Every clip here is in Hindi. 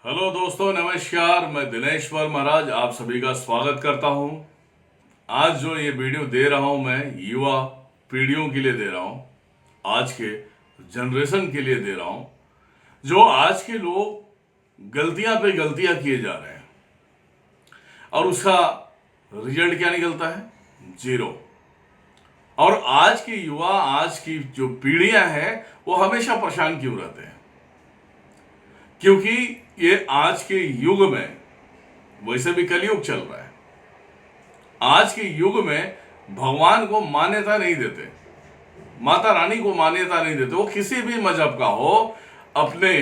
हेलो दोस्तों, नमस्कार। मैं दिनेश्वर महाराज आप सभी का स्वागत करता हूं। आज जो ये वीडियो दे रहा हूं मैं युवा पीढ़ियों के लिए दे रहा हूं, आज के जनरेशन के लिए दे रहा हूं। जो आज के लोग गलतियां पे गलतियां किए जा रहे हैं और उसका रिजल्ट क्या निकलता है? जीरो। और आज की युवा, आज की जो पीढ़ियां हैं, वो हमेशा परेशान क्यों रहते हैं? क्योंकि ये आज के युग में, वैसे भी कलयुग चल रहा है, आज के युग में भगवान को मान्यता नहीं देते, माता रानी को मान्यता नहीं देते। वो किसी भी मजहब का हो, अपने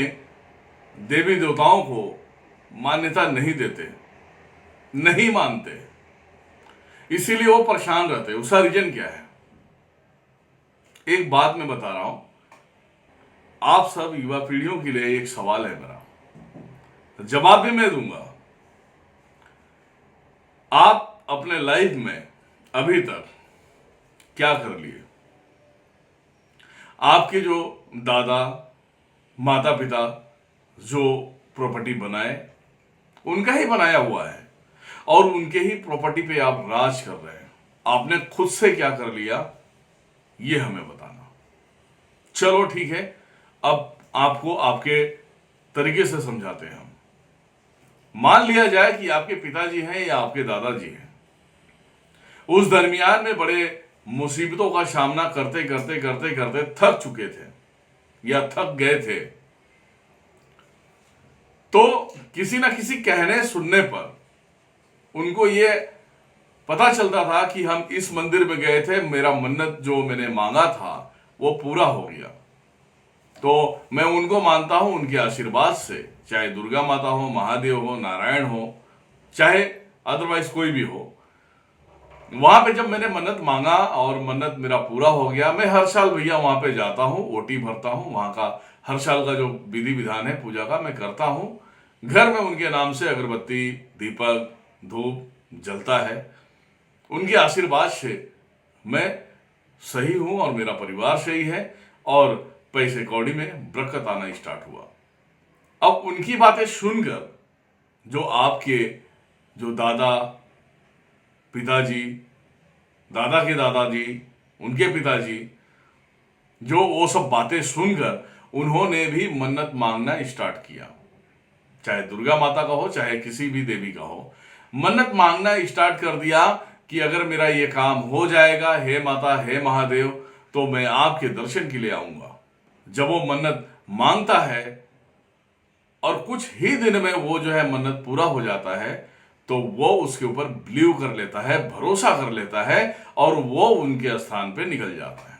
देवी देवताओं को मान्यता नहीं देते, नहीं मानते। इसीलिए वो परेशान रहते। उसका रीजन क्या है? एक बात मैं बता रहा हूं, आप सब युवा पीढ़ियों के लिए एक सवाल है मेरा, जवाब भी मैं दूंगा। आप अपने लाइफ में अभी तक क्या कर लिए? आपके जो दादा माता पिता जो प्रॉपर्टी बनाए, उनका ही बनाया हुआ है और उनके ही प्रॉपर्टी पे आप राज कर रहे हैं। आपने खुद से क्या कर लिया, ये हमें बताना। चलो ठीक है, अब आपको आपके तरीके से समझाते हैं हम। मान लिया जाए कि आपके पिताजी हैं या आपके दादाजी हैं, उस दरमियान में बड़े मुसीबतों का सामना करते करते करते करते थक चुके थे या थक गए थे, तो किसी ना किसी कहने सुनने पर उनको ये पता चलता था कि हम इस मंदिर में गए थे, मेरा मन्नत जो मैंने मांगा था वो पूरा हो गया। तो मैं उनको मानता हूं, उनके आशीर्वाद से, चाहे दुर्गा माता हो, महादेव हो, नारायण हो, चाहे अदरवाइज कोई भी हो। वहां पे जब मैंने मन्नत मांगा और मन्नत मेरा पूरा हो गया, मैं हर साल भैया वहां पे जाता हूँ, ओटी भरता हूँ। वहां का हर साल का जो विधि विधान है पूजा का मैं करता हूँ। घर में उनके नाम से अगरबत्ती, दीपक, धूप जलता है। उनके आशीर्वाद से मैं सही हूं और मेरा परिवार सही है और पैसे कौड़ी में बरकत आना स्टार्ट हुआ। अब उनकी बातें सुनकर जो आपके जो दादा पिताजी, दादा के दादाजी, उनके पिताजी, जो वो सब बातें सुनकर उन्होंने भी मन्नत मांगना स्टार्ट किया। चाहे दुर्गा माता का हो, चाहे किसी भी देवी का हो, मन्नत मांगना स्टार्ट कर दिया कि अगर मेरा ये काम हो जाएगा, हे माता, हे महादेव, तो मैं आपके दर्शन के लिए आऊंगा। जब वो मन्नत मांगता है और कुछ ही दिन में वो जो है मन्नत पूरा हो जाता है, तो वो उसके ऊपर बिलीव कर लेता है, भरोसा कर लेता है और वो उनके स्थान पे निकल जाता है।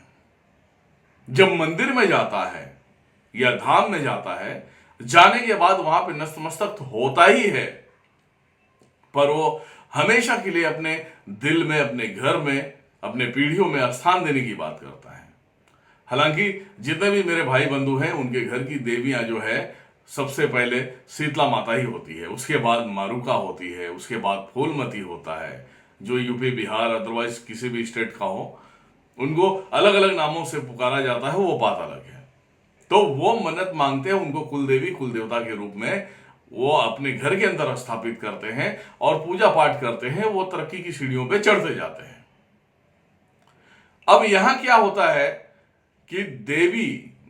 जब मंदिर में जाता है या धाम में जाता है, जाने के बाद वहां पे नतमस्तक तो होता ही है, पर वो हमेशा के लिए अपने दिल में, अपने घर में, अपने पीढ़ियों में स्थान देने की बात करता है। हालांकि जितने भी मेरे भाई बंधु हैं, उनके घर की देवियां जो है, सबसे पहले शीतला माता ही होती है, उसके बाद मारुका होती है, उसके बाद फूलमती होता है। जो यूपी, बिहार, अदरवाइज किसी भी स्टेट का हो, उनको अलग अलग नामों से पुकारा जाता है, वो बात अलग है। तो वो मन्नत मांगते हैं, उनको कुल देवी, कुल देवता के रूप में वो अपने घर के अंदर स्थापित करते हैं और पूजा पाठ करते हैं। वो तरक्की की सीढ़ियों पे चढ़ते जाते हैं। अब यहां क्या होता है कि देवी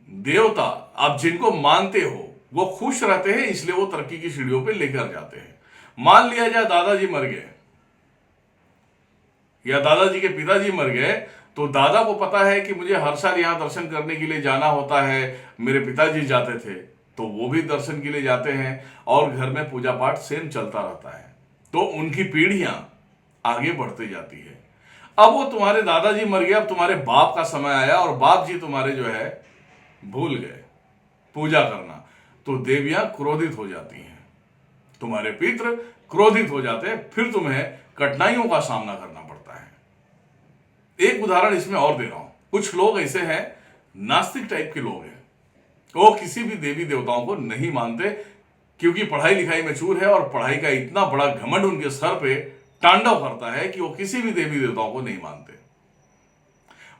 देवता आप जिनको मानते हो वो खुश रहते हैं, इसलिए वो तरक्की की सीढ़ियों पे लेकर जाते हैं। मान लिया जाए दादाजी मर गए या दादाजी के पिताजी मर गए, तो दादा को पता है कि मुझे हर साल यहां दर्शन करने के लिए जाना होता है, मेरे पिताजी जाते थे, तो वो भी दर्शन के लिए जाते हैं और घर में पूजा पाठ सेम चलता रहता है। तो उनकी पीढ़ियां आगे बढ़ती जाती है। अब वो तुम्हारे दादाजी मर गए, अब तुम्हारे बाप का समय आया और बाप जी तुम्हारे जो है भूल गए पूजा करना, तो देवियां क्रोधित हो जाती हैं, तुम्हारे पितृ क्रोधित हो जाते हैं, फिर तुम्हें कठिनाइयों का सामना करना पड़ता है। एक उदाहरण इसमें और दे रहा हूं। कुछ लोग ऐसे हैं, नास्तिक टाइप के लोग हैं, वो किसी भी देवी देवताओं को नहीं मानते, क्योंकि पढ़ाई लिखाई में चूर है और पढ़ाई का इतना बड़ा घमंड उनके सर पे तांडव करता है कि वो किसी भी देवी देवताओं को नहीं मानते।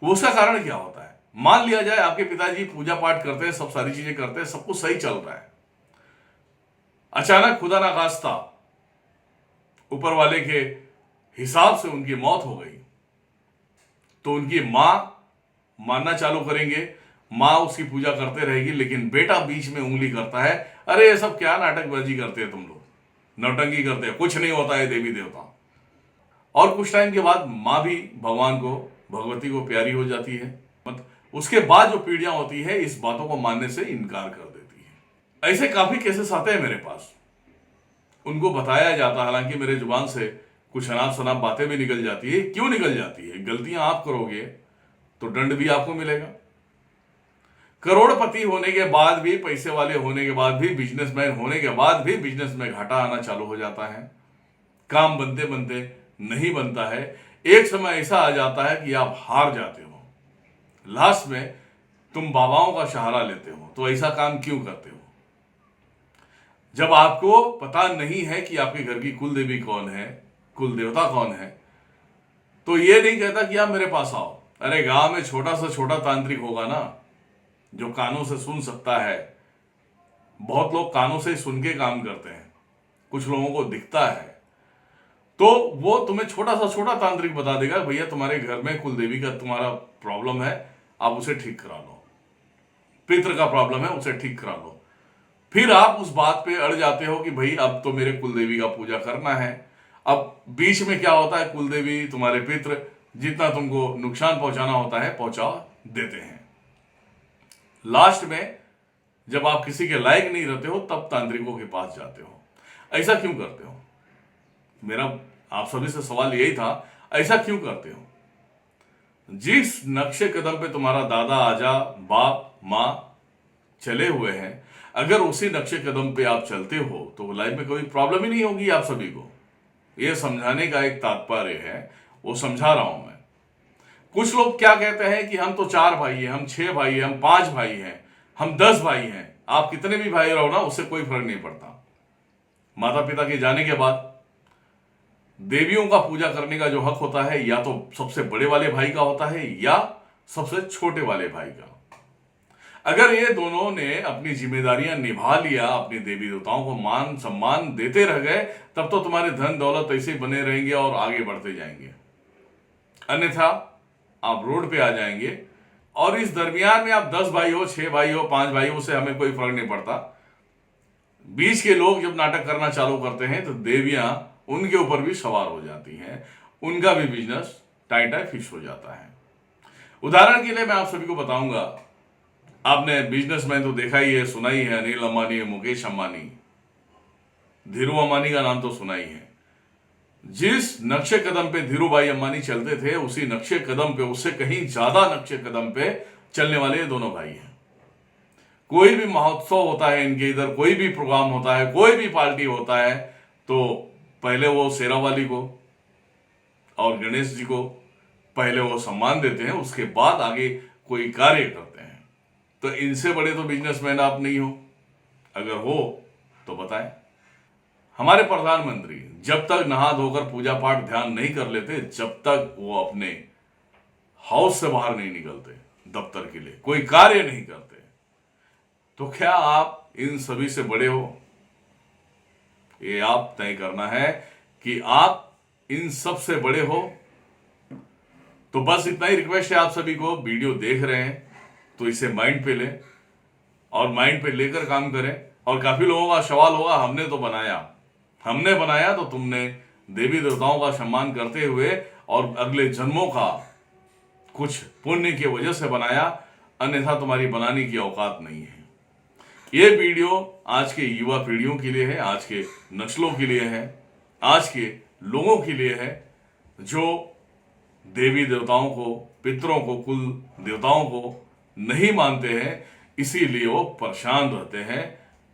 वो उसका कारण क्या होता है? मान लिया जाए आपके पिताजी पूजा पाठ करते हैं, सब सारी चीजें करते हैं, सब कुछ सही चल रहा है, अचानक खुदा ना खास्ता ऊपर वाले के हिसाब से उनकी मौत हो गई, तो उनकी मां मानना चालू करेंगे, मां उसकी पूजा करते रहेगी, लेकिन बेटा बीच में उंगली करता है, अरे ये सब क्या नाटकबाजी करते हैं तुम लोग, नौटंकी करते हैं, कुछ नहीं होता है देवी देवता। और कुछ टाइम के बाद मां भी भगवान को, भगवती को प्यारी हो जाती है, उसके बाद जो पीढ़ियां होती है इस बातों को मानने से इनकार कर देती है। ऐसे काफी केसेस आते हैं मेरे पास, उनको बताया जाता है, हालांकि मेरे जुबान से कुछ अनाप शनाप बातें भी निकल जाती है। क्यों निकल जाती है? गलतियां आप करोगे तो दंड भी आपको मिलेगा। करोड़पति होने के बाद भी, पैसे वाले होने के बाद भी, बिजनेसमैन होने के बाद भी बिजनेस में घाटा आना चालू हो जाता है, काम बनते बनते नहीं बनता है। एक समय ऐसा आ जाता है कि आप हार जाते हो, लास्ट में तुम बाबाओं का सहारा लेते हो। तो ऐसा काम क्यों करते हो? जब आपको पता नहीं है कि आपके घर की कुल देवी कौन है, कुल देवता कौन है, तो ये नहीं कहता कि आप मेरे पास आओ। अरे गांव में छोटा से छोटा तांत्रिक होगा ना, जो कानों से सुन सकता है। बहुत लोग कानों से सुन के काम करते हैं, कुछ लोगों को दिखता है, तो वो तुम्हें छोटा सा छोटा तांत्रिक बता देगा, भैया तुम्हारे घर में कुल देवी का तुम्हारा प्रॉब्लम है, आप उसे ठीक करा लो, पितृ का प्रॉब्लम है उसे ठीक करा लो। फिर आप उस बात पे अड़ जाते हो कि भाई अब तो मेरे कुल देवी का पूजा करना है। अब बीच में क्या होता है, कुल देवी, तुम्हारे पितृ जितना तुमको नुकसान पहुंचाना होता है पहुंचा देते हैं। लास्ट में जब आप किसी के लायक नहीं रहते हो तब तांत्रिकों के पास जाते हो। ऐसा क्यों करते हो? मेरा आप सभी से सवाल यही था, ऐसा क्यों करते हो? जिस नक्शे कदम पे तुम्हारा दादा, आजा, बाप, मां चले हुए हैं, अगर उसी नक्शे कदम पे आप चलते हो तो लाइफ में कोई प्रॉब्लम ही नहीं होगी आप सभी को। यह समझाने का एक तात्पर्य है, वो समझा रहा हूं मैं। कुछ लोग क्या कहते हैं कि हम तो 4 भाई हैं, हम 6 भाई हैं, हम 5 भाई हैं, हम 10 भाई हैं। आप कितने भी भाई रहो ना, उससे कोई फर्क नहीं पड़ता। माता पिता के जाने के बाद देवियों का पूजा करने का जो हक होता है, या तो सबसे बड़े वाले भाई का होता है या सबसे छोटे वाले भाई का। अगर ये दोनों ने अपनी जिम्मेदारियां निभा लिया, अपनी देवी देवताओं को मान सम्मान देते रह गए, तब तो तुम्हारे धन दौलत ऐसे ही बने रहेंगे और आगे बढ़ते जाएंगे। अन्यथा आप रोड पे आ जाएंगे, और इस दरमियान में आप 10 भाई हो, 6 भाई हो, 5 भाई हो, उससे हमें कोई फर्क नहीं पड़ता। बीच के लोग जब नाटक करना चालू करते हैं तो देवियां उनके ऊपर भी सवार हो जाती हैं, उनका भी बिजनेस टाइट फिक्स हो जाता है। उदाहरण के लिए मैं आप सभी को बताऊंगा, आपने बिजनेसमैन तो देखा ही है, सुना ही है, अनिल अंबानी, मुकेश अंबानी, धीरू अंबानी का नाम तो सुना ही है। जिस नक्शे कदम पे धीरू भाई अंबानी चलते थे, उसी नक्शे कदम पे, उससे कहीं ज्यादा नक्शे कदम पे चलने वाले ये दोनों भाई हैं। कोई भी महोत्सव होता है इनके इधर, कोई भी प्रोग्राम होता है, कोई भी पार्टी होता है, तो पहले वो शेरावाली को और गणेश जी को पहले वो सम्मान देते हैं, उसके बाद आगे कोई कार्य करते हैं। तो इनसे बड़े तो बिजनेसमैन आप नहीं हो। अगर हो तो बताएं। हमारे प्रधानमंत्री जब तक नहा धोकर पूजा पाठ ध्यान नहीं कर लेते, जब तक वो अपने हाउस से बाहर नहीं निकलते, दफ्तर के लिए कोई कार्य नहीं करते, तो क्या आप इन सभी से बड़े हो? ये आप तय करना है कि आप इन सब से बड़े हो। तो बस इतना ही रिक्वेस्ट है आप सभी को, वीडियो देख रहे हैं तो इसे माइंड पे लें और माइंड पे लेकर काम करें। और काफी लोगों का सवाल होगा, हमने तो बनाया, हमने बनाया तो तुमने देवी देवताओं का सम्मान करते हुए और अगले जन्मों का कुछ पुण्य की वजह से बनाया, अन्यथा तुम्हारी बनाने की औकात नहीं है। ये वीडियो आज के युवा पीढ़ियों के लिए है, आज के नस्लों के लिए है, आज के लोगों के लिए है जो देवी देवताओं को, पितरों को, कुल देवताओं को नहीं मानते हैं, इसीलिए वो परेशान रहते हैं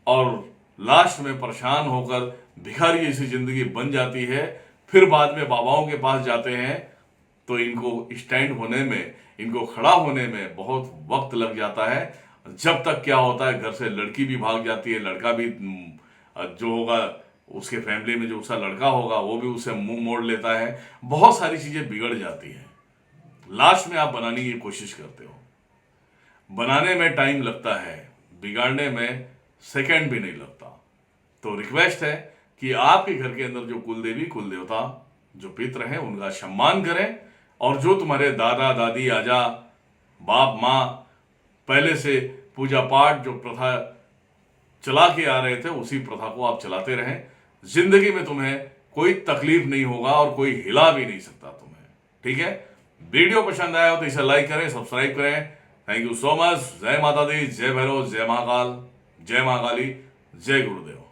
और लास्ट में परेशान होकर भिखारी जैसी जिंदगी बन जाती है। फिर बाद में बाबाओं के पास जाते हैं तो इनको स्टैंड होने में, इनको खड़ा होने में बहुत वक्त लग जाता है। जब तक क्या होता है, घर से लड़की भी भाग जाती है, लड़का भी जो होगा उसके फैमिली में जो उसका लड़का होगा वो भी उसे मुंह मोड़ लेता है, बहुत सारी चीजें बिगड़ जाती हैं। लास्ट में आप बनाने की कोशिश करते हो, बनाने में टाइम लगता है, बिगाड़ने में सेकंड भी नहीं लगता। तो रिक्वेस्ट है कि आपके घर के अंदर जो कुलदेवी कुल देवता जो पितृ हैं उनका सम्मान करें, और जो तुम्हारे दादा दादी आजा बाप माँ पहले से पूजा पाठ जो प्रथा चला के आ रहे थे उसी प्रथा को आप चलाते रहें। जिंदगी में तुम्हें कोई तकलीफ नहीं होगा और कोई हिला भी नहीं सकता तुम्हें। ठीक है, वीडियो पसंद आया हो तो इसे लाइक करें, सब्सक्राइब करें। Thank you so much. जय माता दी, जय भैरव, जय महाकाल, जय महाकाली, जय गुरुदेव।